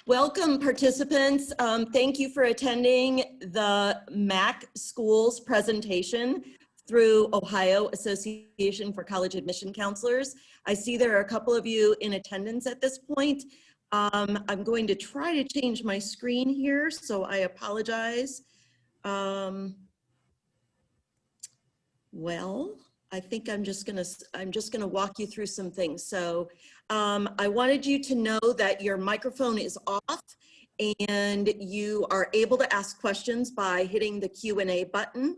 Welcome, participants. Thank you for attending the MAC Schools presentation through Ohio Association for College Admission Counselors. I see there are a couple of you in attendance at this point. I'm going to try to change my screen here, so I apologize. Well, I think I'm just gonna walk you through some things. So I wanted you to know that your microphone is off and you are able to ask questions by hitting the Q&A button.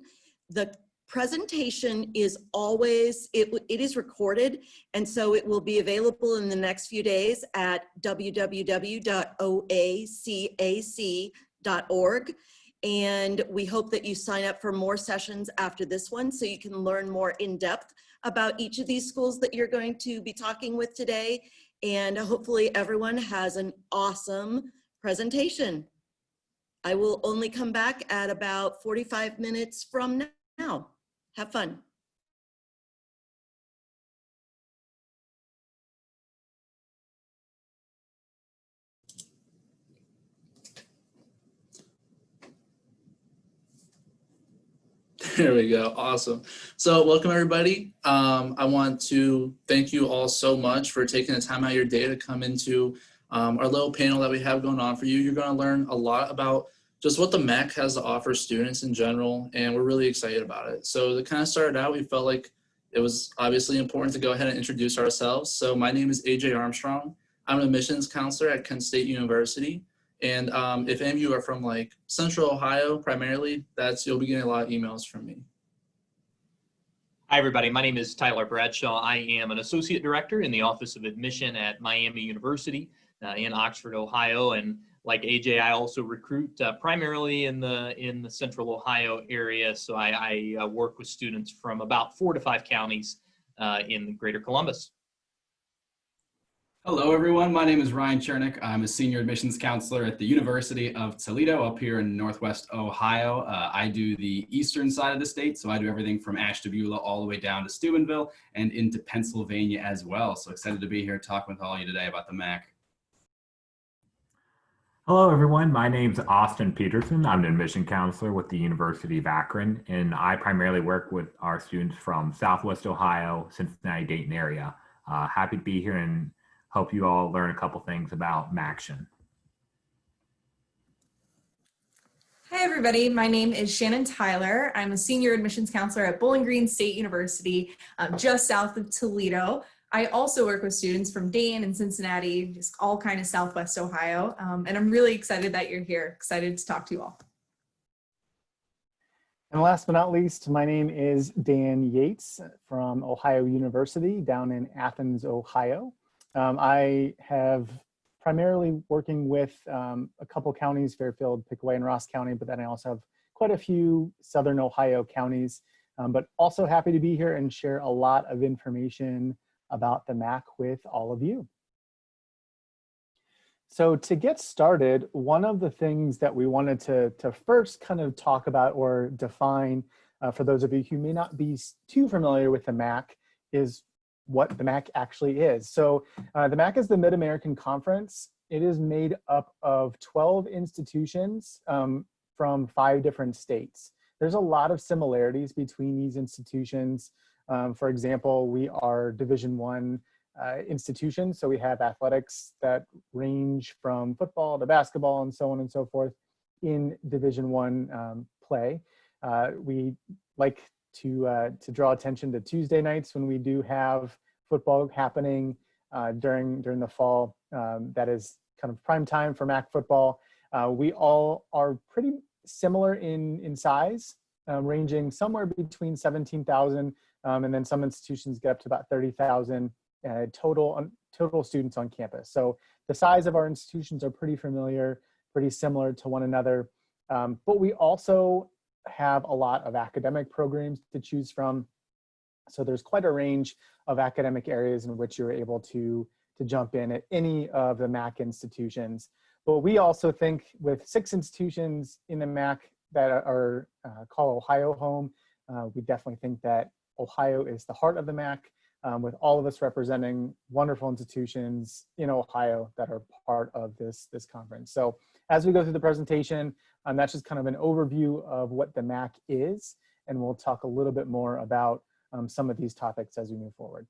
The presentation is always, it is recorded, and so it will be available in the next few days at www.oacac.org. And we hope that you sign up for more sessions after this one so you can learn more in depth about each of these schools that you're going to be talking with today. And hopefully everyone has an awesome presentation. I will only come back at about 45 minutes from now. Have fun. There we go. Awesome. So welcome, everybody. I want to thank you all so much for taking the time out of your day to come into our little panel that we have going on for you. You're going to learn a lot about just what the MAC has to offer students in general, and we're really excited about it. So to kind of start out, we felt like it was obviously important to go ahead and introduce ourselves. So my name is AJ Armstrong. I'm an admissions counselor at Kent State University. And if any of you are from like Central Ohio primarily, you'll be getting a lot of emails from me. Hi everybody, my name is Tyler Bradshaw. I am an associate director in the Office of Admission at Miami University in Oxford, Ohio. And like AJ, I also recruit primarily in the Central Ohio area. So I work with students from about 4 to 5 counties in the greater Columbus. Hello, everyone. My name is Ryan Chernick. I'm a senior admissions counselor at the University of Toledo up here in Northwest Ohio. I do the eastern side of the state, so I do everything from Ashtabula all the way down to Steubenville and into Pennsylvania as well. So excited to be here talking with all of you today about the MAC. Hello, everyone. My name's Austin Peterson. I'm an admission counselor with the University of Akron, and I primarily work with our students from Southwest Ohio, Cincinnati, Dayton area. Happy to be here and hope you all learn a couple things about MACtion. Hi, everybody. My name is Shannon Tyler. I'm a senior admissions counselor at Bowling Green State University, just south of Toledo. I also work with students from Dayton and Cincinnati, just all kind of Southwest Ohio. And I'm really excited that you're here. Excited to talk to you all. And last but not least, my name is Dan Yates from Ohio University down in Athens, Ohio. I have primarily working with a couple counties, Fairfield, Pickaway, and Ross County, but then I also have quite a few Southern Ohio counties, but also happy to be here and share a lot of information about the MAC with all of you. So to get started, one of the things that we wanted to first kind of talk about or define for those of you who may not be too familiar with the MAC is what the MAC actually is. So the MAC is the Mid-American Conference. It is made up of 12 institutions from 5 different states. There's a lot of similarities between these institutions. For example, we are Division I institutions, so we have athletics that range from football to basketball and so on and so forth in Division I play. We like to draw attention to Tuesday nights when we do have football happening during the fall. That is kind of prime time for MAC football. We all are pretty similar in size, ranging somewhere between 17,000 and then some institutions get up to about 30,000 total students on campus. So the size of our institutions are pretty similar to one another. But we also have a lot of academic programs to choose from. So there's quite a range of academic areas in which you're able to jump in at any of the MAC institutions. But we also think with 6 institutions in the MAC that are called Ohio home, we definitely think that Ohio is the heart of the MAC. with all of us representing wonderful institutions in Ohio that are part of this conference. So as we go through the presentation, that's just kind of an overview of what the MAC is, and we'll talk a little bit more about some of these topics as we move forward.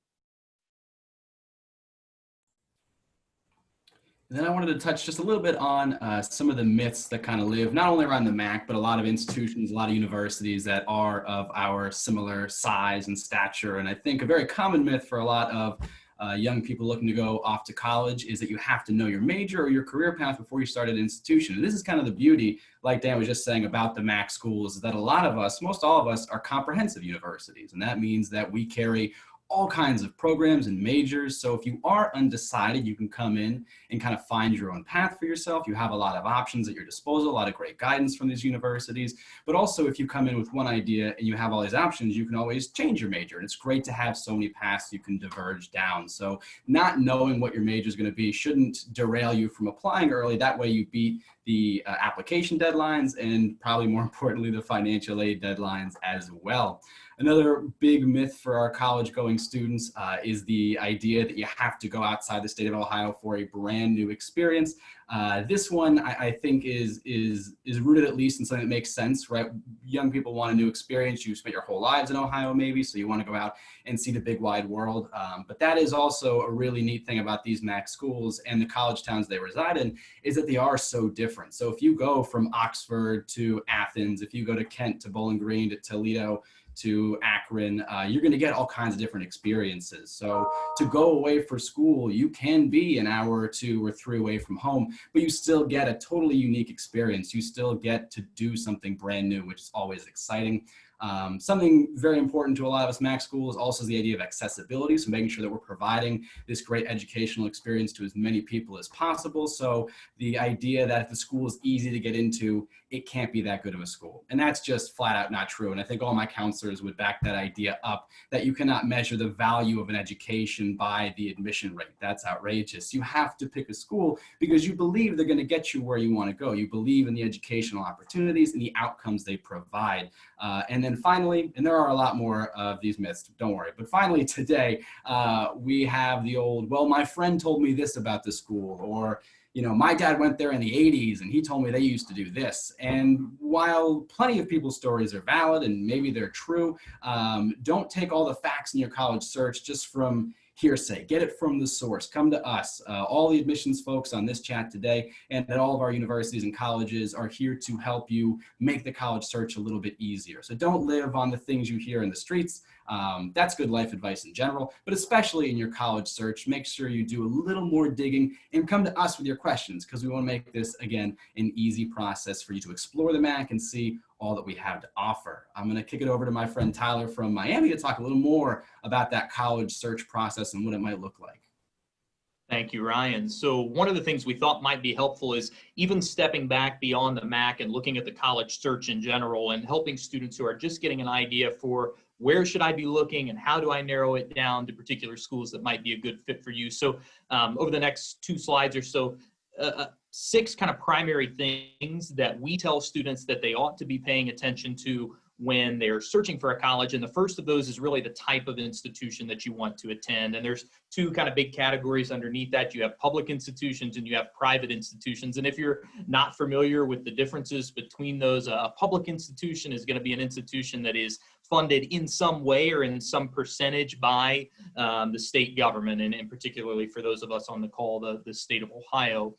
And then I wanted to touch just a little bit on some of the myths that kind of live not only around the MAC, but a lot of institutions, a lot of universities that are of our similar size and stature. And I think a very common myth for a lot of young people looking to go off to college is that you have to know your major or your career path before you start an institution. And this is kind of the beauty, like Dan was just saying about the MAC schools, is that a lot of us, most all of us, are comprehensive universities. And that means that we carry all kinds of programs and majors. So if you are undecided, you can come in and kind of find your own path for yourself. You have a lot of options at your disposal, a lot of great guidance from these universities. But also if you come in with one idea and you have all these options, you can always change your major. And it's great to have so many paths you can diverge down. So not knowing what your major is going to be shouldn't derail you from applying early. That way you beat the application deadlines and probably more importantly, the financial aid deadlines as well. Another big myth for our college going students is the idea that you have to go outside the state of Ohio for a brand new experience. This one I think is rooted at least in something that makes sense, right? Young people want a new experience. You spent your whole lives in Ohio maybe, so you want to go out and see the big wide world. But that is also a really neat thing about these MAC schools and the college towns they reside in, is that they are so different. So if you go from Oxford to Athens, if you go to Kent to Bowling Green to Toledo to Akron, you're going to get all kinds of different experiences. So to go away for school, you can be an hour or 2 or 3 away from home, but you still get a totally unique experience. You still get to do something brand new, which is always exciting. Something very important to a lot of us MAC schools also is the idea of accessibility. So making sure that we're providing this great educational experience to as many people as possible. So the idea that if the school is easy to get into, it can't be that good of a school. And that's just flat out not true. And I think all my counselors would back that idea up, that you cannot measure the value of an education by the admission rate. That's outrageous. You have to pick a school because you believe they're going to get you where you want to go. You believe in the educational opportunities and the outcomes they provide. And then finally, and there are a lot more of these myths, don't worry, but finally today, we have the old, well, my friend told me this about the school, or, you know, my dad went there in the 80s and he told me they used to do this. And while plenty of people's stories are valid and maybe they're true, don't take all the facts in your college search just from hearsay. Get it from the source. Come to us. All the admissions folks on this chat today and at all of our universities and colleges are here to help you make the college search a little bit easier. So don't live on the things you hear in the streets. That's good life advice in general, but especially in your college search, make sure you do a little more digging and come to us with your questions, because we want to make this, again, an easy process for you to explore the MAC and see all that we have to offer. I'm going to kick it over to my friend Tyler from Miami to talk a little more about that college search process and what it might look like. Thank you, Ryan. So one of the things we thought might be helpful is even stepping back beyond the MAC and looking at the college search in general and helping students who are just getting an idea for where should I be looking and how do I narrow it down to particular schools that might be a good fit for you. So over the next 2 slides or so, 6 kind of primary things that we tell students that they ought to be paying attention to when they're searching for a college. And the first of those is really the type of institution that you want to attend. And there's 2 kind of big categories underneath that. You have public institutions and you have private institutions. And if you're not familiar with the differences between those, a public institution is going to be an institution that is funded in some way or in some percentage by the state government, and particularly for those of us on the call, the state of Ohio.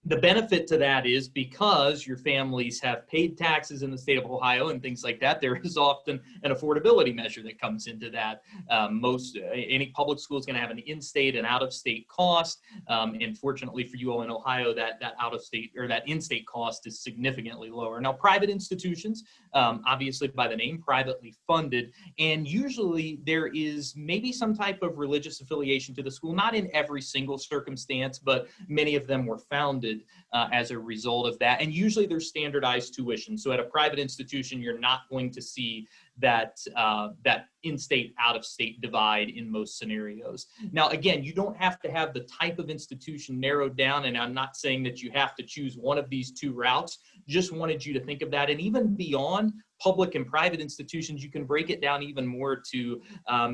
The benefit to that is because your families have paid taxes in the state of Ohio and things like that, there is often an affordability measure that comes into that. Any public school is going to have an in-state and out-of-state cost. And fortunately for you all in Ohio, that out-of-state or that in-state cost is significantly lower. Now, private institutions, obviously by the name, privately funded, and usually there is maybe some type of religious affiliation to the school, not in every single circumstance, but many of them were founded as a result of that. And usually there's standardized tuition. So at a private institution, you're not going to see that in-state, out-of-state divide in most scenarios. Now, again, you don't have to have the type of institution narrowed down, and I'm not saying that you have to choose one of these 2 routes. Just wanted you to think of that. And even beyond public and private institutions, you can break it down even more to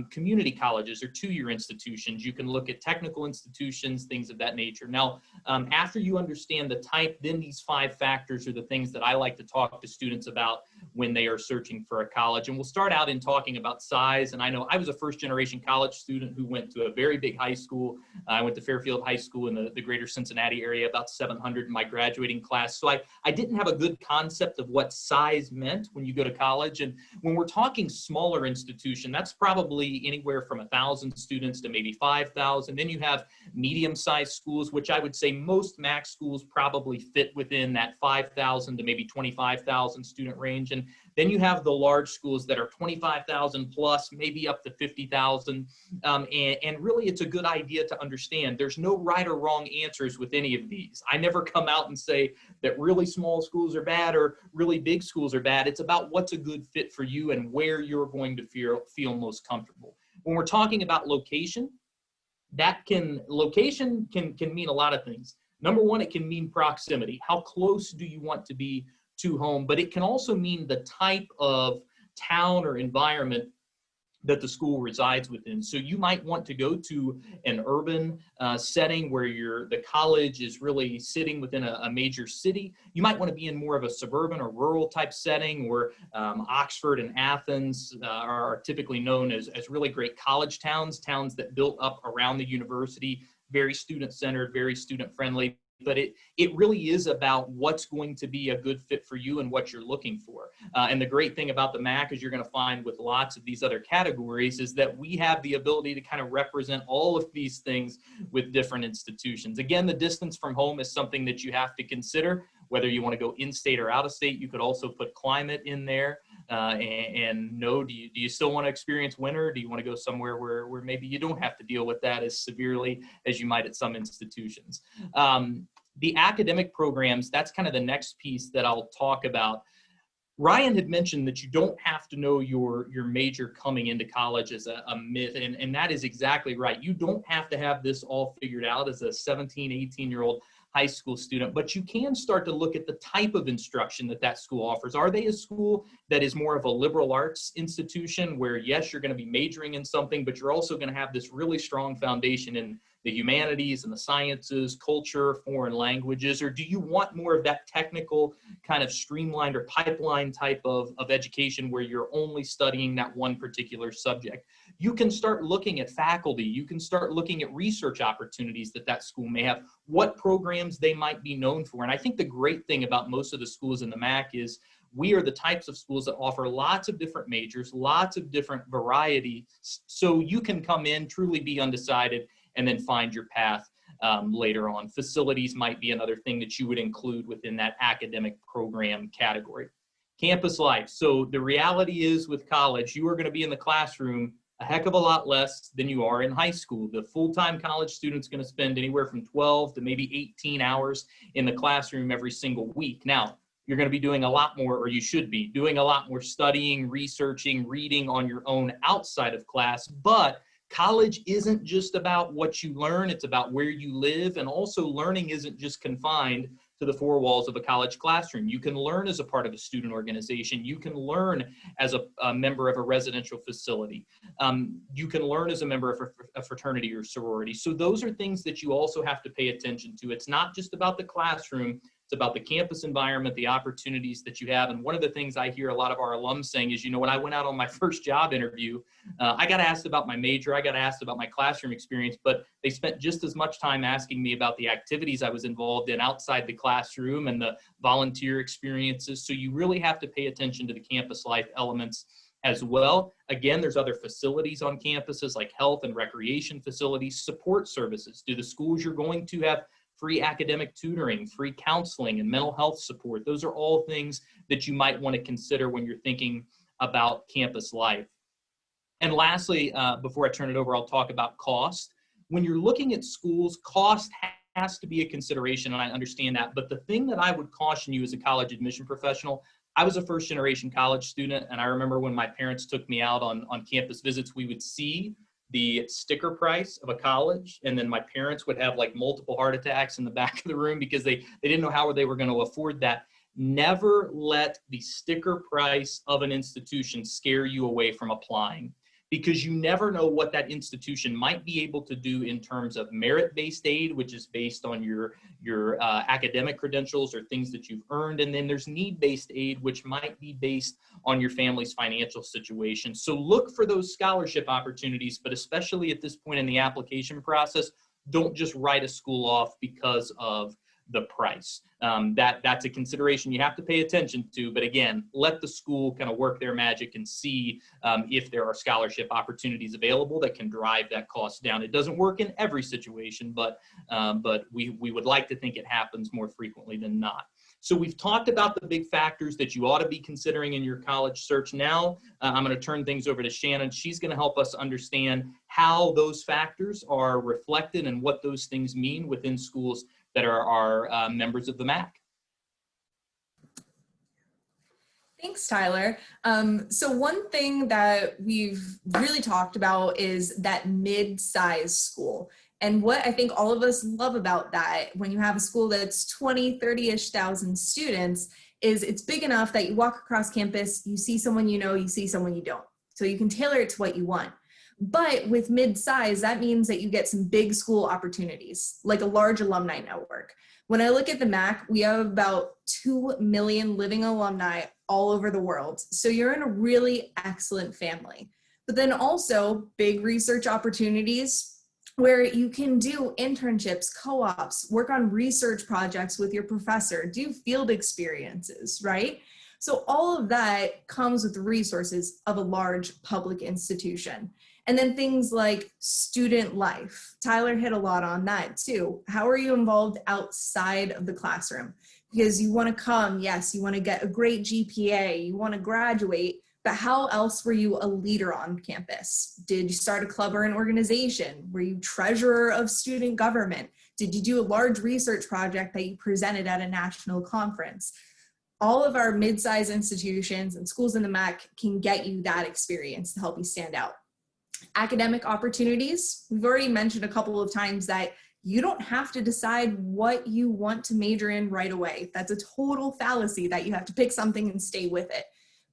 community colleges or two-year institutions. You can look at technical institutions, things of that nature. Now, after you understand the type, then these 5 factors are the things that I like to talk to students about when they are searching for a college. And we'll start out in talking about size. And I know I was a first-generation college student who went to a very big high school. I went to Fairfield High School in the greater Cincinnati area, about 700 in my graduating class. So I didn't have a good concept of what size meant when you go to college. And when we're talking smaller institution, that's probably anywhere from 1,000 students to maybe 5,000. Then you have medium-sized schools, which I would say most MAC schools probably fit within that 5,000 to maybe 25,000 student range. And then you have the large schools that are 25,000 plus, maybe up to 50,000. And really, it's a good idea to understand there's no right or wrong answers with any of these. I never come out and say that really small schools are bad or really big schools are bad. It's about what's a good fit for you and where you're going to feel most comfortable. When we're talking about location, location can mean a lot of things. Number one, it can mean proximity. How close do you want to be to home? But it can also mean the type of town or environment that the school resides within. So you might want to go to an urban setting where the college is really sitting within a major city. You might want to be in more of a suburban or rural type setting where Oxford and Athens are typically known as really great college towns that built up around the university, very student-centered, very student-friendly. But it really is about what's going to be a good fit for you and what you're looking for. And the great thing about the MAC, as you're going to find with lots of these other categories, is that we have the ability to kind of represent all of these things with different institutions. Again, the distance from home is something that you have to consider, whether you want to go in-state or out-of-state. You could also put climate in there and know, do you still want to experience winter? Do you want to go somewhere where maybe you don't have to deal with that as severely as you might at some institutions? The academic programs, that's kind of the next piece that I'll talk about. Ryan had mentioned that you don't have to know your major coming into college as a myth, and that is exactly right. You don't have to have this all figured out as a 17, 18-year-old high school student, but you can start to look at the type of instruction that school offers. Are they a school that is more of a liberal arts institution where, yes, you're going to be majoring in something, but you're also going to have this really strong foundation in the humanities and the sciences, culture, foreign languages, or do you want more of that technical kind of streamlined or pipeline type of education where you're only studying that one particular subject? You can start looking at faculty. You can start looking at research opportunities that school may have, what programs they might be known for. And I think the great thing about most of the schools in the MAC is we are the types of schools that offer lots of different majors, lots of different variety, so you can come in, truly be undecided, and then find your path later on. Facilities might be another thing that you would include within that academic program category. Campus life. So the reality is with college, you are going to be in the classroom a heck of a lot less than you are in high school. The full-time college student's going to spend anywhere from 12 to maybe 18 hours in the classroom every single week. Now, you're going to be doing a lot more, or you should be doing a lot more studying, researching, reading on your own outside of class, but college isn't just about what you learn, it's about where you live, and also learning isn't just confined to the four walls of a college classroom. You can learn as a part of a student organization. You can learn as a member of a residential facility. You can learn as a member of a fraternity or sorority. So those are things that you also have to pay attention to. It's not just about the classroom. It's about the campus environment, the opportunities that you have. And one of the things I hear a lot of our alums saying is, when I went out on my first job interview, I got asked about my major, I got asked about my classroom experience, but they spent just as much time asking me about the activities I was involved in outside the classroom and the volunteer experiences. So you really have to pay attention to the campus life elements as well. Again, there's other facilities on campuses like health and recreation facilities, support services. Do the schools you're going to have free academic tutoring, free counseling, and mental health support? Those are all things that you might want to consider when you're thinking about campus life. And lastly, before I turn it over, I'll talk about cost. When you're looking at schools, cost has to be a consideration, and I understand that. But the thing that I would caution you as a college admission professional, I was a first-generation college student, and I remember when my parents took me out on campus visits, we would see the sticker price of a college, and then my parents would have like multiple heart attacks in the back of the room because they didn't know how they were going to afford that. Never let the sticker price of an institution scare you away from applying, because you never know what that institution might be able to do in terms of merit-based aid, which is based on your academic credentials or things that you've earned. And then there's need-based aid, which might be based on your family's financial situation. So look for those scholarship opportunities, but especially at this point in the application process, don't just write a school off because of the price. That's a consideration you have to pay attention to. But again, let the school kind of work their magic and see if there are scholarship opportunities available that can drive that cost down. It doesn't work in every situation, but we would like to think it happens more frequently than not. So we've talked about the big factors that you ought to be considering in your college search. Now, I'm going to turn things over to Shannon. She's going to help us understand how those factors are reflected and what those things mean within schools that are members of the MAC. Thanks, Tyler. So one thing that we've really talked about is that mid-sized school. And what I think all of us love about that, when you have a school that's 20, 30-ish thousand students, is it's big enough that you walk across campus, you see someone you know, you see someone you don't. So you can tailor it to what you want. But with mid-size, that means that you get some big school opportunities, like a large alumni network. When I look at the MAC, we have about 2 million living alumni all over the world. So you're in a really excellent family. But then also big research opportunities where you can do internships, co-ops, work on research projects with your professor, do field experiences, right? So all of that comes with the resources of a large public institution. And then things like student life. Tyler hit a lot on that too. How are you involved outside of the classroom? Because you want to come, yes, you want to get a great GPA, you want to graduate, but how else were you a leader on campus? Did you start a club or an organization? Were you treasurer of student government? Did you do a large research project that you presented at a national conference? All of our mid-sized institutions and schools in the MAC can get you that experience to help you stand out. Academic opportunities, we've already mentioned a couple of times that you don't have to decide what you want to major in right away. That's a total fallacy that you have to pick something and stay with it.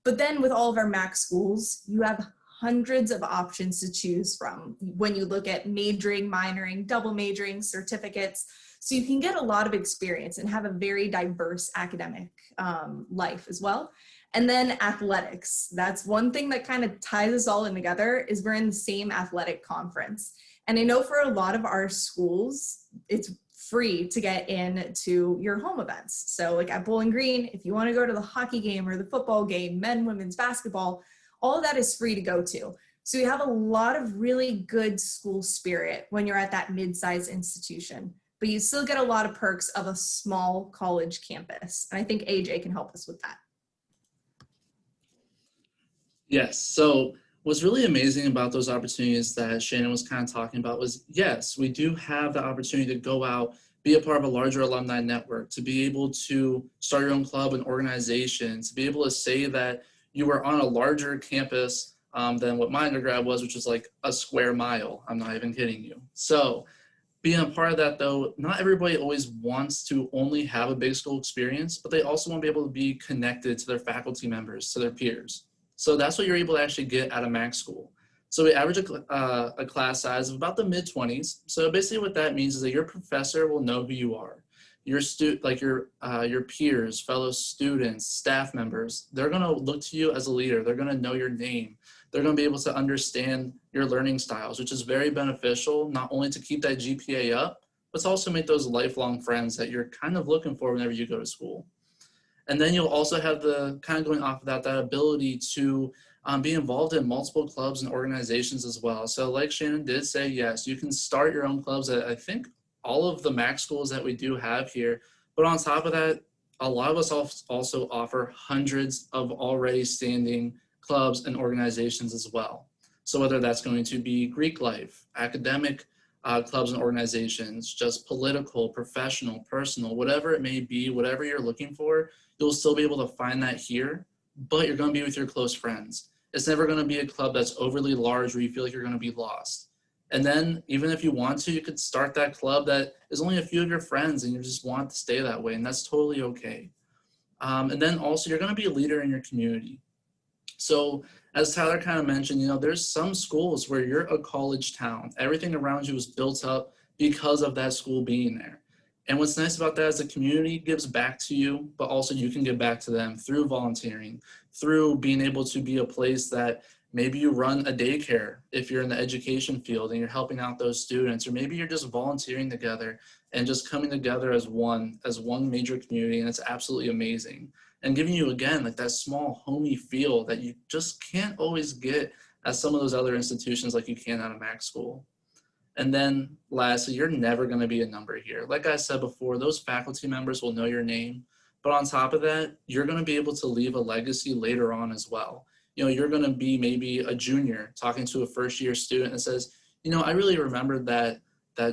But then with all of our MAC schools, you have hundreds of options to choose from when you look at majoring, minoring, double majoring, certificates. So you can get a lot of experience and have a very diverse academic life as well. And then athletics. That's one thing that kind of ties us all in together, is we're in the same athletic conference. And I know for a lot of our schools, it's free to get into your home events. So like at Bowling Green, if you want to go to the hockey game or the football game, men, women's basketball, all of that is free to go to. So you have a lot of really good school spirit when you're at that mid-sized institution, but you still get a lot of perks of a small college campus. And I think AJ can help us with that. Yes. So what's really amazing about those opportunities that Shannon was kind of talking about was, yes, we do have the opportunity to go out, be a part of a larger alumni network, to be able to start your own club and organization, to be able to say that you were on a larger campus than what my undergrad was, which is like a square mile. I'm not even kidding you. So being a part of that, though, not everybody always wants to only have a big school experience, but they also want to be able to be connected to their faculty members, to their peers. So that's what you're able to actually get at a MAC school. So we average a class size of about the mid-20s. So basically what that means is that your professor will know who you are. Your peers, fellow students, staff members, they're going to look to you as a leader. They're going to know your name. They're going to be able to understand your learning styles, which is very beneficial, not only to keep that GPA up, but to also make those lifelong friends that you're kind of looking for whenever you go to school. And then you'll also have the kind of going off of that ability to be involved in multiple clubs and organizations as well. So like Shannon did say, yes, you can start your own clubs at, I think, all of the MAC schools that we do have here. But on top of that, a lot of us also offer hundreds of already standing clubs and organizations as well. So whether that's going to be Greek life, academic clubs and organizations, just political, professional, personal, whatever it may be, whatever you're looking for, you'll still be able to find that here, but you're going to be with your close friends. It's never going to be a club that's overly large where you feel like you're going to be lost. And then even if you want to, you could start that club that is only a few of your friends and you just want to stay that way, and that's totally okay. And then also you're going to be a leader in your community. So as Tyler kind of mentioned, you know, there's some schools where you're a college town. Everything around you is built up because of that school being there. And what's nice about that is the community gives back to you, but also you can give back to them through volunteering, through being able to be a place that maybe you run a daycare if you're in the education field and you're helping out those students, or maybe you're just volunteering together and just coming together as one major community, and it's absolutely amazing. And giving you, again, like that small homey feel that you just can't always get at some of those other institutions like you can at a MAC school. And then lastly, you're never going to be a number here. Like I said before, those faculty members will know your name, but on top of that, you're going to be able to leave a legacy later on as well. You know, you're going to be maybe a junior talking to a first year student that says, you know, I really remember that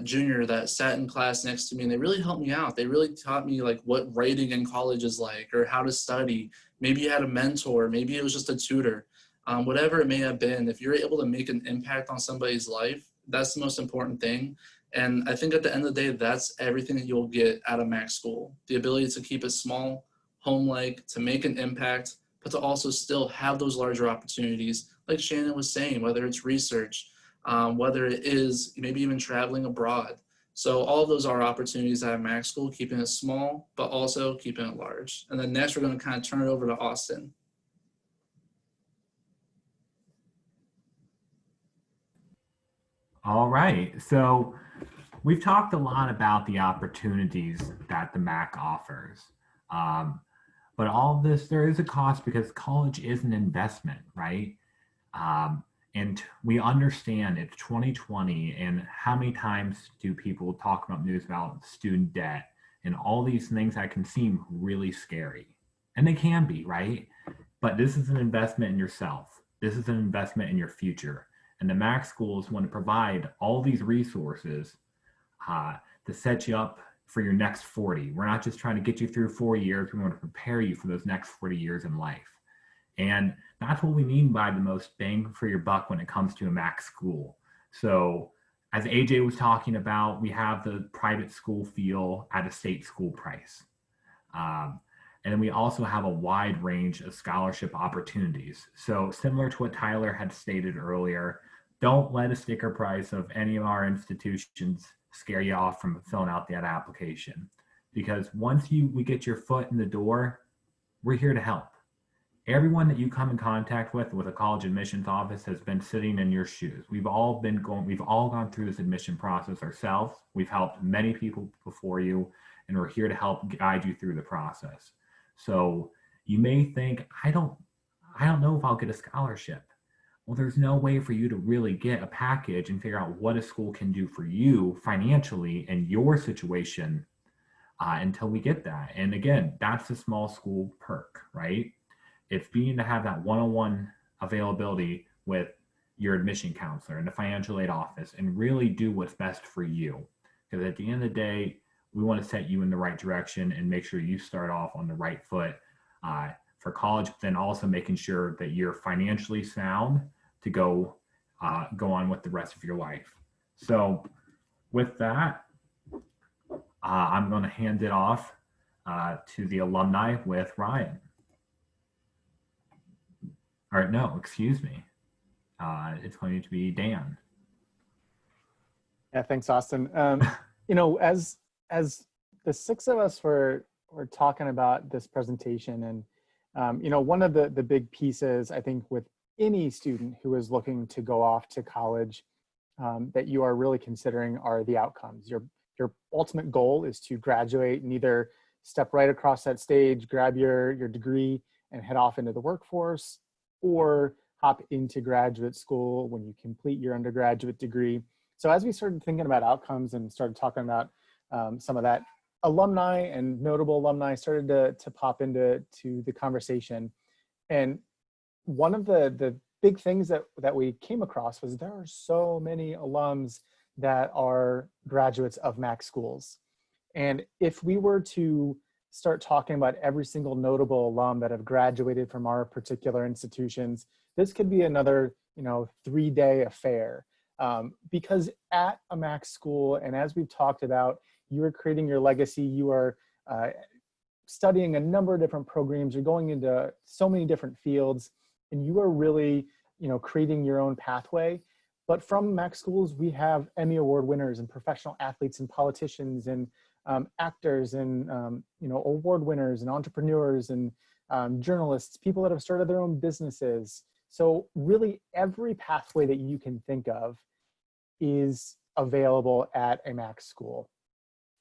junior that sat in class next to me and they really helped me out. They really taught me like what writing in college is like or how to study. Maybe you had a mentor, maybe it was just a tutor, whatever it may have been. If you're able to make an impact on somebody's life, that's the most important thing. And I think at the end of the day, that's everything that you'll get out of MAC school. The ability to keep it small, home-like, to make an impact, but to also still have those larger opportunities, like Shannon was saying, whether it's research, whether it is maybe even traveling abroad. So all of those are opportunities at MAC school, keeping it small, but also keeping it large. And then next, we're going to kind of turn it over to Austin. All right, so we've talked a lot about the opportunities that the MAC offers. But all of this, there is a cost because college is an investment, right? And we understand it's 2020 and how many times do people talk about news about student debt and all these things that can seem really scary. And they can be, right? But this is an investment in yourself. This is an investment in your future. And the MAC schools want to provide all these resources to set you up for your next 40. We're not just trying to get you through 4 years. We want to prepare you for those next 40 years in life. And that's what we mean by the most bang for your buck when it comes to a MAC school. So as AJ was talking about, we have the private school feel at a state school price. And then we also have a wide range of scholarship opportunities. So similar to what Tyler had stated earlier, don't let a sticker price of any of our institutions scare you off from filling out that application. Because once we get your foot in the door, we're here to help. Everyone that you come in contact with a college admissions office has been sitting in your shoes. We've all gone through this admission process ourselves. We've helped many people before you, and we're here to help guide you through the process. So you may think, I don't know if I'll get a scholarship. Well, there's no way for you to really get a package and figure out what a school can do for you financially in your situation until we get that. And again, that's the small school perk, right? It's being to have that one-on-one availability with your admission counselor and the financial aid office and really do what's best for you. Because at the end of the day, we want to set you in the right direction and make sure you start off on the right foot for college, but then also making sure that you're financially sound to go on with the rest of your life. So with that, I'm going to hand it off to the alumni with Ryan. All right, no, excuse me. It's going to be Dan. Yeah, thanks, Austin. You know, as the six of us were talking about this presentation, and you know, one of the big pieces I think with any student who is looking to go off to college that you are really considering are the outcomes. Your ultimate goal is to graduate and either step right across that stage, grab your degree, and head off into the workforce, or hop into graduate school when you complete your undergraduate degree. So as we started thinking about outcomes and started talking about some of that, alumni and notable alumni started to pop into the conversation. And one of the big things that we came across was there are so many alums that are graduates of MAC schools. And if we were to start talking about every single notable alum that have graduated from our particular institutions, this could be another 3-day affair. Because at a MAC school, and as we've talked about, you are creating your legacy, you are studying a number of different programs, you're going into so many different fields, and you are really, creating your own pathway. But from MAC schools, we have Emmy Award winners and professional athletes and politicians and actors and, award winners and entrepreneurs and journalists, people that have started their own businesses. So really every pathway that you can think of is available at a MAC school.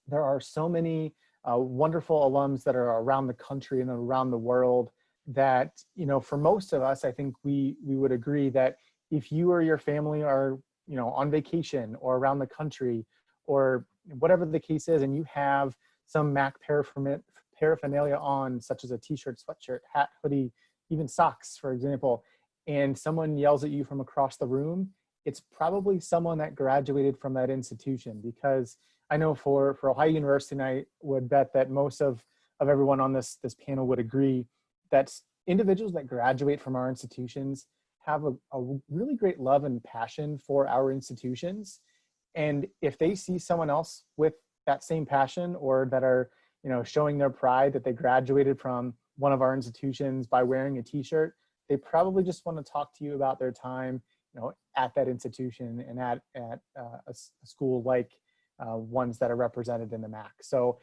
There are so many wonderful alums that are around the country and around the world that, for most of us, I think we would agree that if you or your family are, on vacation or around the country or whatever the case is, and you have some MAC paraphernalia on, such as a t-shirt, sweatshirt, hat, hoodie, even socks, for example, and someone yells at you from across the room, it's probably someone that graduated from that institution. Because I know for Ohio University, and I would bet that most of everyone on this panel would agree that individuals that graduate from our institutions have a really great love and passion for our institutions. And if they see someone else with that same passion, or that are, showing their pride that they graduated from one of our institutions by wearing a t-shirt, they probably just want to talk to you about their time, at that institution and at a school like ones that are represented in the MAC. So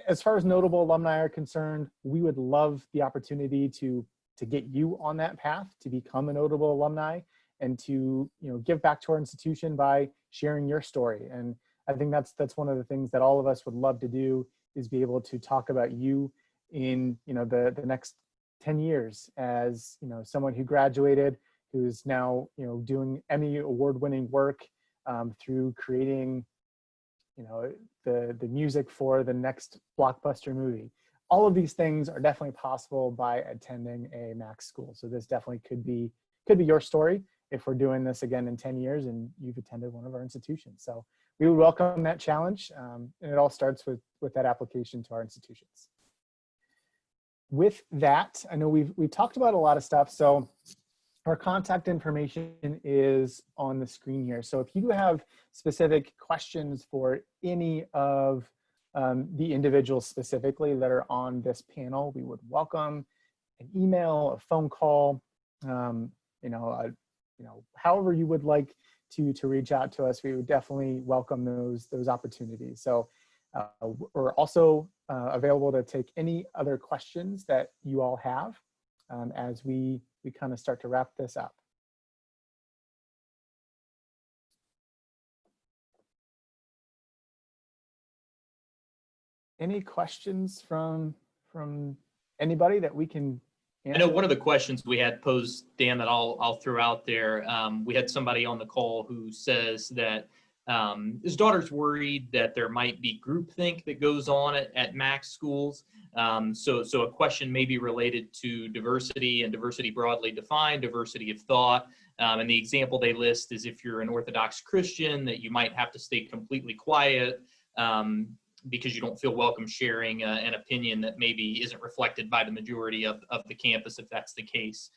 as far as notable alumni are concerned, we would love the opportunity to get you on that path to become a notable alumni and to give back to our institution by sharing your story. And I think that's one of the things that all of us would love to do, is be able to talk about you in the next 10 years as someone who graduated, who's now doing Emmy award-winning work through creating the music for the next blockbuster movie. All of these things are definitely possible by attending a MAC school. So this definitely could be your story if we're doing this again in 10 years and you've attended one of our institutions. So we would welcome that challenge. And it all starts with that application to our institutions. With that, I know we've talked about a lot of stuff. So our contact information is on the screen here. So if you have specific questions for any of the individuals specifically that are on this panel, we would welcome an email, a phone call, however you would like to reach out to us. We would definitely welcome those opportunities. So we're also available to take any other questions that you all have as we kind of start to wrap this up. Any questions from anybody that we can answer? I know one of the questions we had posed, Dan, that I'll throw out there. We had somebody on the call who says that his daughter's worried that there might be groupthink that goes on at MAC schools. So a question may be related to diversity and diversity broadly defined, diversity of thought. And the example they list is if you're an Orthodox Christian, that you might have to stay completely quiet because you don't feel welcome sharing an opinion that maybe isn't reflected by the majority of the campus, if that's the case.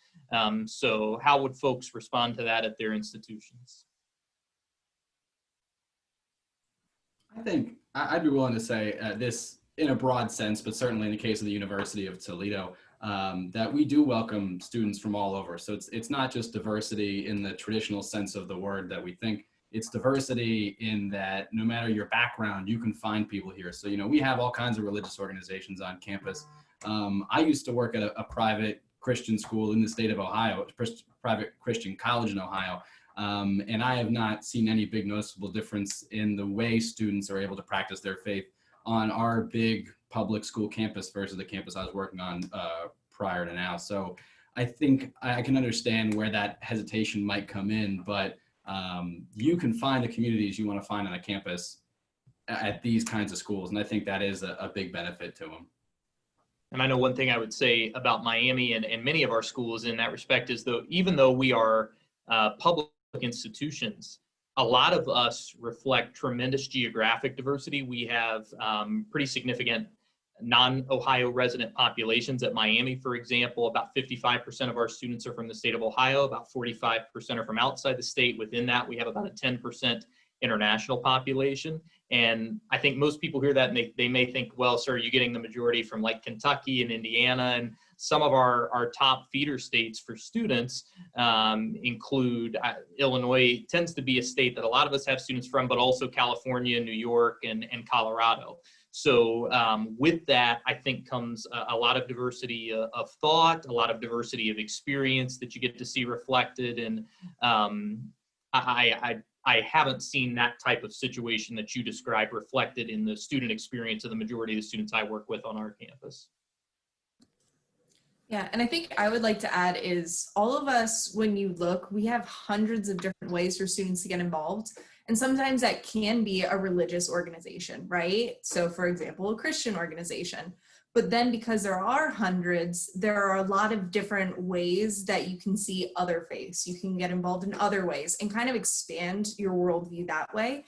So how would folks respond to that at their institutions? I think I'd be willing to say this in a broad sense, but certainly in the case of the University of Toledo, that we do welcome students from all over. So it's not just diversity in the traditional sense of the word that we think. It's diversity in that no matter your background, you can find people here. So, we have all kinds of religious organizations on campus. I used to work at a private Christian school in the state of Ohio, a private Christian college in Ohio. And I have not seen any big noticeable difference in the way students are able to practice their faith on our big public school campus versus the campus I was working on prior to now. So I think I can understand where that hesitation might come in, but you can find the communities you want to find on a campus at these kinds of schools. And I think that is a big benefit to them. And I know one thing I would say about Miami and many of our schools in that respect is, though, even though we are public institutions, a lot of us reflect tremendous geographic diversity. We have pretty significant non-Ohio resident populations at Miami, for example. About 55% of our students are from the state of Ohio, about 45% are from outside the state. Within that, we have about a 10% international population. And I think most people hear that and they may think, well, sir, you're getting the majority from like Kentucky and Indiana, and some of our top feeder states for students include Illinois tends to be a state that a lot of us have students from, but also California, New York, and Colorado. So with that, I think comes a lot of diversity of thought, a lot of diversity of experience that you get to see reflected. And I haven't seen that type of situation that you described reflected in the student experience of the majority of the students I work with on our campus. Yeah, and I think I would like to add is all of us, when you look, we have hundreds of different ways for students to get involved. And sometimes that can be a religious organization, right? So for example, a Christian organization. But then because there are hundreds, there are a lot of different ways that you can see other faiths. You can get involved in other ways and kind of expand your worldview that way.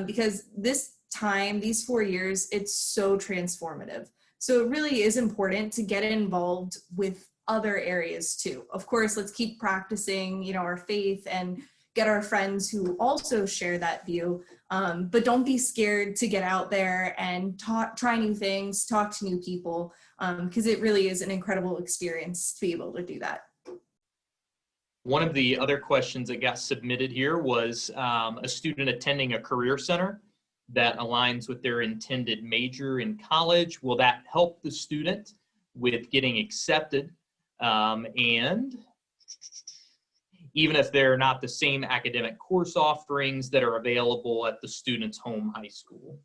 Because this time, these 4 years, it's so transformative. So it really is important to get involved with other areas too. Of course, let's keep practicing, our faith and get our friends who also share that view. But don't be scared to get out there and try new things, talk to new people, because it really is an incredible experience to be able to do that. One of the other questions that got submitted here was a student attending a career center that aligns with their intended major in college. Will that help the student with getting accepted? And even if they're not the same academic course offerings that are available at the student's home high school?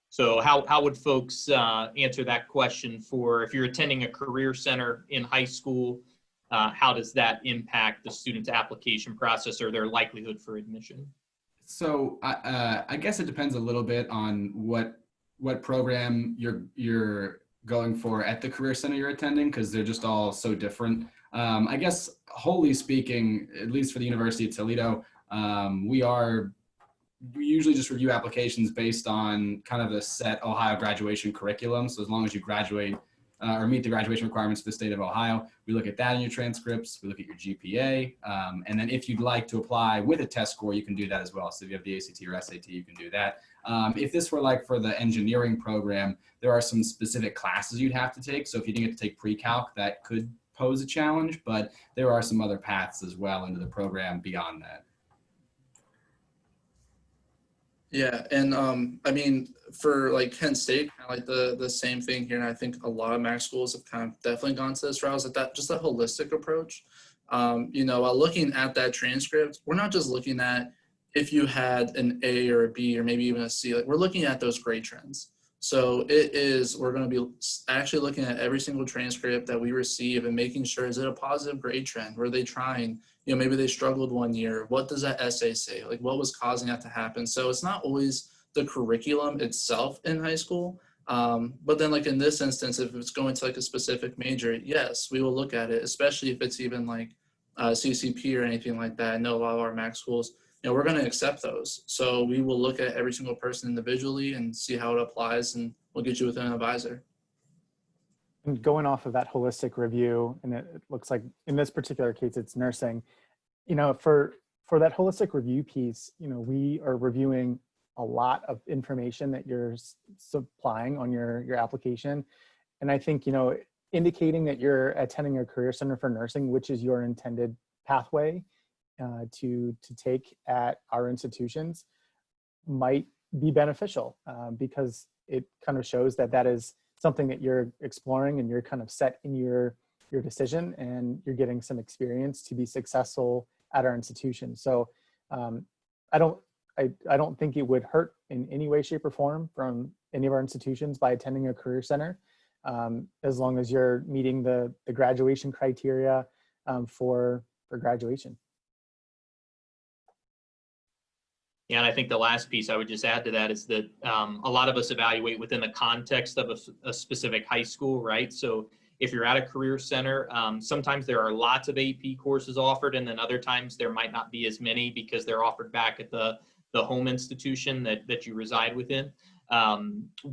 So how would folks answer that question for if you're attending a career center in high school, how does that impact the student's application process or their likelihood for admission? So I guess it depends a little bit on what program you're going for at the career center you're attending, because they're just all so different. I guess, wholly speaking, at least for the University of Toledo, we usually just review applications based on kind of the set Ohio graduation curriculum. So as long as you graduate or meet the graduation requirements for the state of Ohio, we look at that in your transcripts, we look at your GPA, and then if you'd like to apply with a test score, you can do that as well. So if you have the ACT or SAT, you can do that. If this were like for the engineering program, there are some specific classes you'd have to take. So if you didn't get to take pre-calc, that could pose a challenge, but there are some other paths as well into the program beyond that. Yeah, and I mean, for like Kent State, kind of like the same thing here, and I think a lot of MAC schools have kind of definitely gone to this route, is that just that holistic approach. While looking at that transcript, we're not just looking at if you had an A or a B or maybe even a C. Like, we're looking at those grade trends. So we're going to be actually looking at every single transcript that we receive and making sure, is it a positive grade trend? Were they trying? Maybe they struggled one year. What does that essay say? Like, what was causing that to happen? So it's not always the curriculum itself in high school. But then, like in this instance, if it's going to like a specific major, yes, we will look at it, especially if it's even like CCP or anything like that. I know a lot of our MAC schools, we're going to accept those. So we will look at every single person individually and see how it applies, and we'll get you with an advisor. And going off of that holistic review, and it looks like in this particular case, it's nursing, for that holistic review piece, we are reviewing a lot of information that you're supplying on your application. And I think, indicating that you're attending a career center for nursing, which is your intended pathway to take at our institutions, might be beneficial because it kind of shows that is something that you're exploring and you're kind of set in your decision, and you're getting some experience to be successful at our institution. So I don't think it would hurt in any way, shape, or form from any of our institutions by attending a career center, as long as you're meeting the graduation criteria for graduation. Yeah, and I think the last piece I would just add to that is that a lot of us evaluate within the context of a specific high school, right? So if you're at a career center, sometimes there are lots of AP courses offered, and then other times there might not be as many because they're offered back at the home institution that you reside within.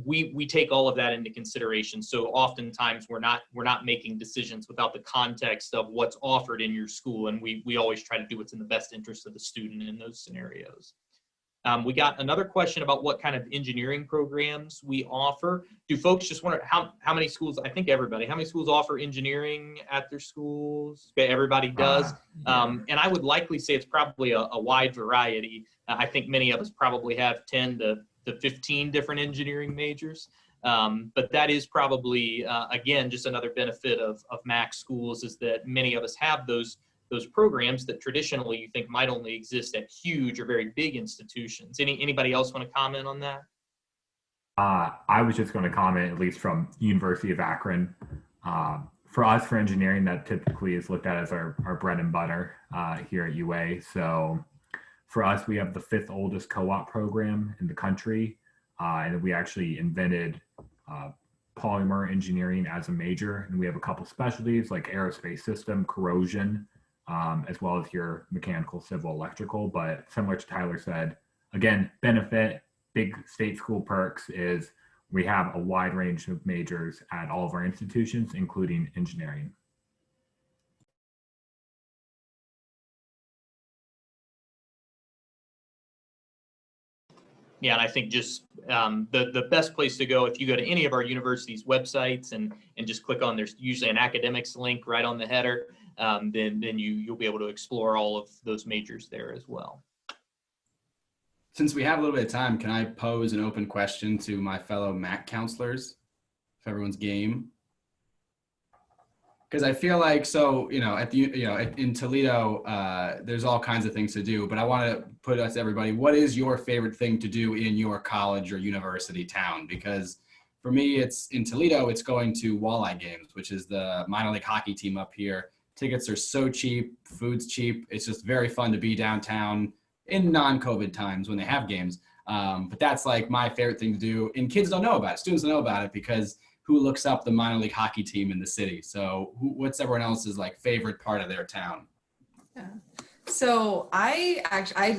we take all of that into consideration. So oftentimes we're not making decisions without the context of what's offered in your school, and we always try to do what's in the best interest of the student in those scenarios. We got another question about what kind of engineering programs we offer. Do folks just wonder how many schools, I think everybody, how many schools offer engineering at their schools? Okay, everybody does. Yeah. And I would likely say it's probably a wide variety. I think many of us probably have 10 to 15 different engineering majors. But that is probably, again, just another benefit of MAC schools is that many of us have those programs that traditionally you think might only exist at huge or very big institutions. Anybody else want to comment on that? I was just going to comment, at least from University of Akron. For us, for engineering, that typically is looked at as our bread and butter here at UA. So for us, we have the 5th oldest co-op program in the country. And we actually invented polymer engineering as a major. And we have a couple specialties like aerospace system, corrosion, as well as your mechanical, civil, electrical. But similar to Tyler said, again, benefit, big state school perks is we have a wide range of majors at all of our institutions, including engineering. Yeah, and I think just the best place to go, if you go to any of our university's websites and just click on, there's usually an academics link right on the header, then you'll be able to explore all of those majors there as well. Since we have a little bit of time, can I pose an open question to my fellow MAC counselors, if everyone's game? Because I feel like, so, in Toledo, there's all kinds of things to do, but I want to put us, everybody, what is your favorite thing to do in your college or university town? Because for me, it's in Toledo, it's going to Walleye Games, which is the minor league hockey team up here. Tickets are so cheap, food's cheap. It's just very fun to be downtown in non-COVID times when they have games. But that's like my favorite thing to do. And kids don't know about it. Students don't know about it because who looks up the minor league hockey team in the city? So what's everyone else's like favorite part of their town? Yeah. So I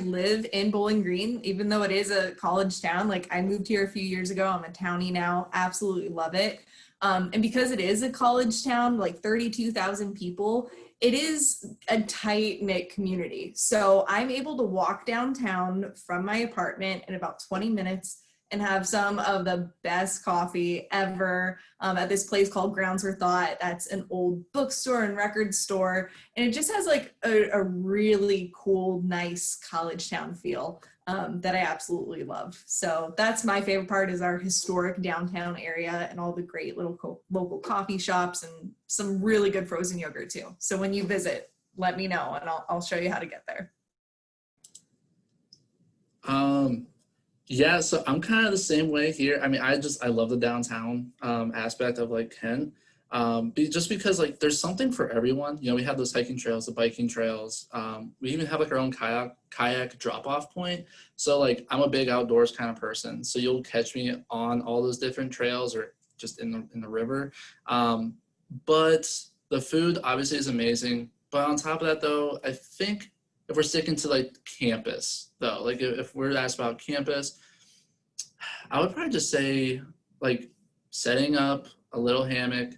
live in Bowling Green, even though it is a college town. Like I moved here a few years ago. I'm a townie now. Absolutely love it. And because it is a college town, like 32,000 people, it is a tight-knit community. So I'm able to walk downtown from my apartment in about 20 minutes and have some of the best coffee ever at this place called Grounds for Thought. That's an old bookstore and record store. And it just has like a really cool, nice college town feel that I absolutely love. So that's my favorite part, is our historic downtown area and all the great little local coffee shops and some really good frozen yogurt too. So when you visit, let me know and I'll show you how to get there. Yeah, so I'm kind of the same way here. I mean, I love the downtown aspect of like Ken. Just because like there's something for everyone. We have those hiking trails, the biking trails. We even have like our own kayak drop-off point. So like I'm a big outdoors kind of person. So you'll catch me on all those different trails or just in the river. But the food obviously is amazing. But on top of that though, I think if we're sticking to like campus though, like if we're asked about campus, I would probably just say like setting up a little hammock,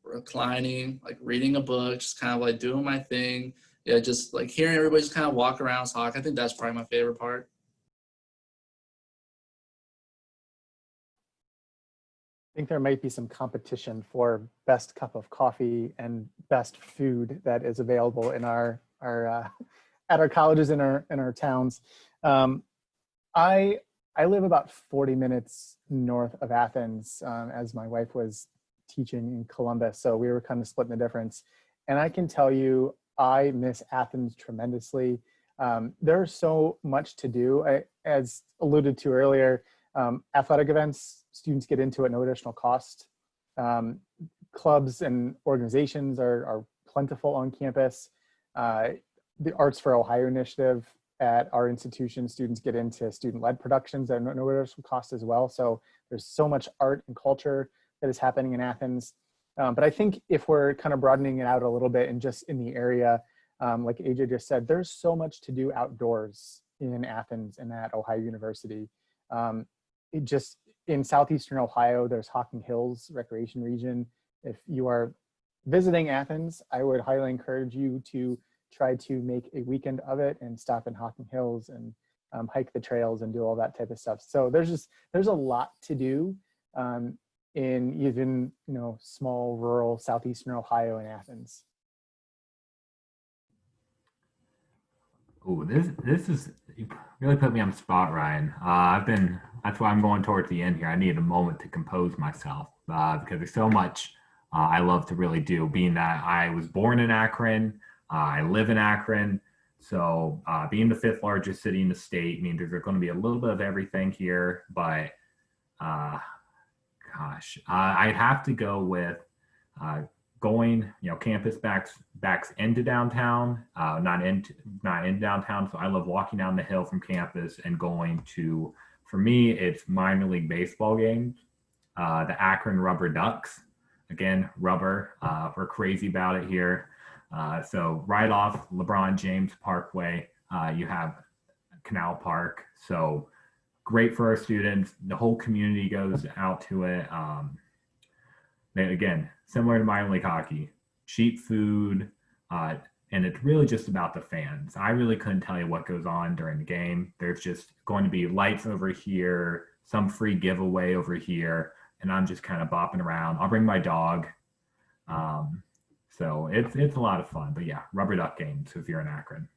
reclining, like reading a book, just kind of like doing my thing. Yeah, just like hearing everybody just kind of walk around, talk. I think that's probably my favorite part. I think there might be some competition for best cup of coffee and best food that is available in our at our colleges in our towns. I live about 40 minutes north of Athens, as my wife was teaching in Columbus, so we were kind of splitting the difference. And I can tell you, I miss Athens tremendously. There's so much to do. As alluded to earlier, athletic events, students get into at no additional cost. Clubs and organizations are plentiful on campus. The Arts for Ohio initiative at our institution, students get into student-led productions at no additional cost as well. So there's so much art and culture that is happening in Athens. But I think if we're kind of broadening it out a little bit and just in the area, like AJ just said, there's so much to do outdoors in Athens and at Ohio University. in southeastern Ohio, there's Hocking Hills Recreation Region. If you are visiting Athens, I would highly encourage you to try to make a weekend of it and stop in Hocking Hills and hike the trails and do all that type of stuff. So there's a lot to do in even, you know, small rural southeastern Ohio and Athens. Oh, this is, you really put me on the spot, Ryan. That's why I'm going towards the end here. I need a moment to compose myself because there's so much I love to really do, being that I was born in Akron, I live in Akron. So being the 5th largest city in the state means there's going to be a little bit of everything here, but I'd have to go with going, you know, campus backs into downtown, not in downtown. So I love walking down the hill from campus and going to, for me, it's minor league baseball games. The Akron Rubber Ducks, again, rubber, we're crazy about it here. So right off LeBron James Parkway, you have Canal Park. So great for our students. The whole community goes out to it. Again, similar to minor league hockey, cheap food, and it's really just about the fans. I really couldn't tell you what goes on during the game. There's just going to be lights over here, some free giveaway over here, and I'm just kind of bopping around. I'll bring my dog. So it's a lot of fun. But yeah, rubber duck games if you're in Akron.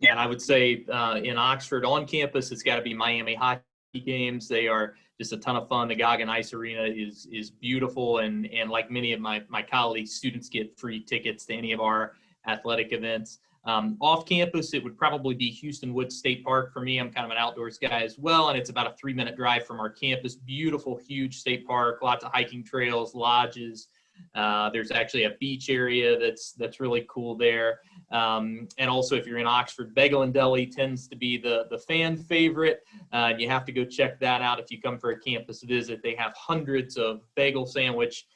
Yeah, and I would say in Oxford on campus, it's got to be Miami hockey games. They are just a ton of fun. The Goggin Ice Arena is beautiful, and like many of my colleagues, students get free tickets to any of our athletic events. Off campus, it would probably be Houston Woods State Park for me. I'm kind of an outdoors guy as well, and it's about a 3-minute drive from our campus. Beautiful, huge state park, lots of hiking trails, lodges. There's actually a beach area that's really cool there. And also, if you're in Oxford, Bagel and Deli tends to be the fan favorite. And you have to go check that out if you come for a campus visit. They have hundreds of bagel sandwich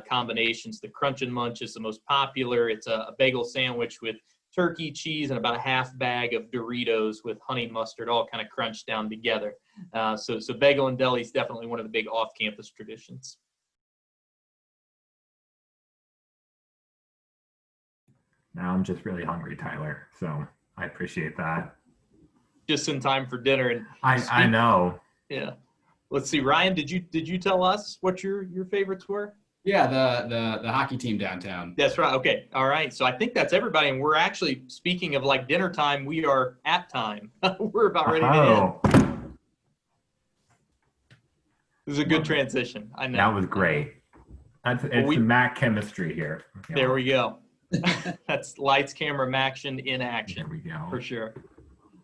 combinations. The Crunch and Munch is the most popular. It's a bagel sandwich with turkey, cheese, and about a half bag of Doritos with honey mustard, all kind of crunched down together. So Bagel and Deli is definitely one of the big off-campus traditions. Now I'm just really hungry, Tyler. So I appreciate that. Just in time for dinner. And I know. Yeah. Let's see, Ryan, did you tell us what your favorites were? Yeah, the hockey team downtown. That's right. Okay. All right. So I think that's everybody. And we're actually, speaking of like dinner time, we are at time. We're about ready to end. This is a good transition. I know. That was great. It's the MAC chemistry here. There we go. That's lights, camera, action in action. There we go. For sure.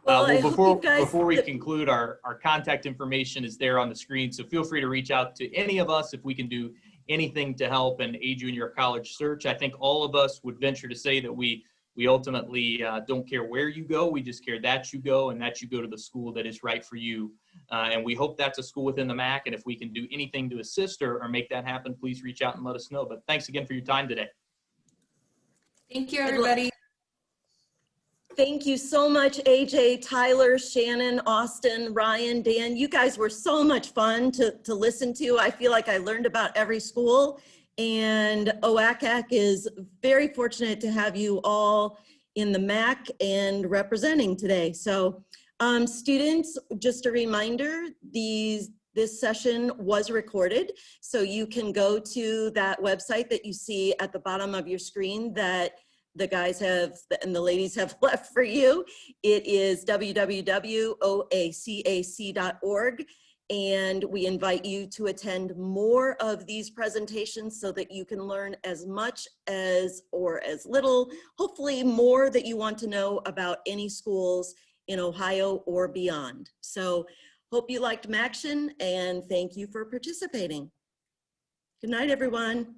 Well, before we conclude, our contact information is there on the screen. So feel free to reach out to any of us if we can do anything to help and aid you in your college search. I think all of us would venture to say that we ultimately don't care where you go. We just care that you go and that you go to the school that is right for you. And we hope that's a school within the MAC. And if we can do anything to assist or make that happen, please reach out and let us know. But thanks again for your time today. Thank you, everybody. Thank you so much, AJ, Tyler, Shannon, Austin, Ryan, Dan. You guys were so much fun to listen to. I feel like I learned about every school, and OACAC is very fortunate to have you all in the MAC and representing today. So students, just a reminder, this session was recorded, so you can go to that website that you see at the bottom of your screen that the guys have and the ladies have left for you. It is www.oacac.org, and we invite you to attend more of these presentations so that you can learn as much as or as little, hopefully more, that you want to know about any schools in Ohio or beyond. So hope you liked MACtion, and thank you for participating. Good night, everyone.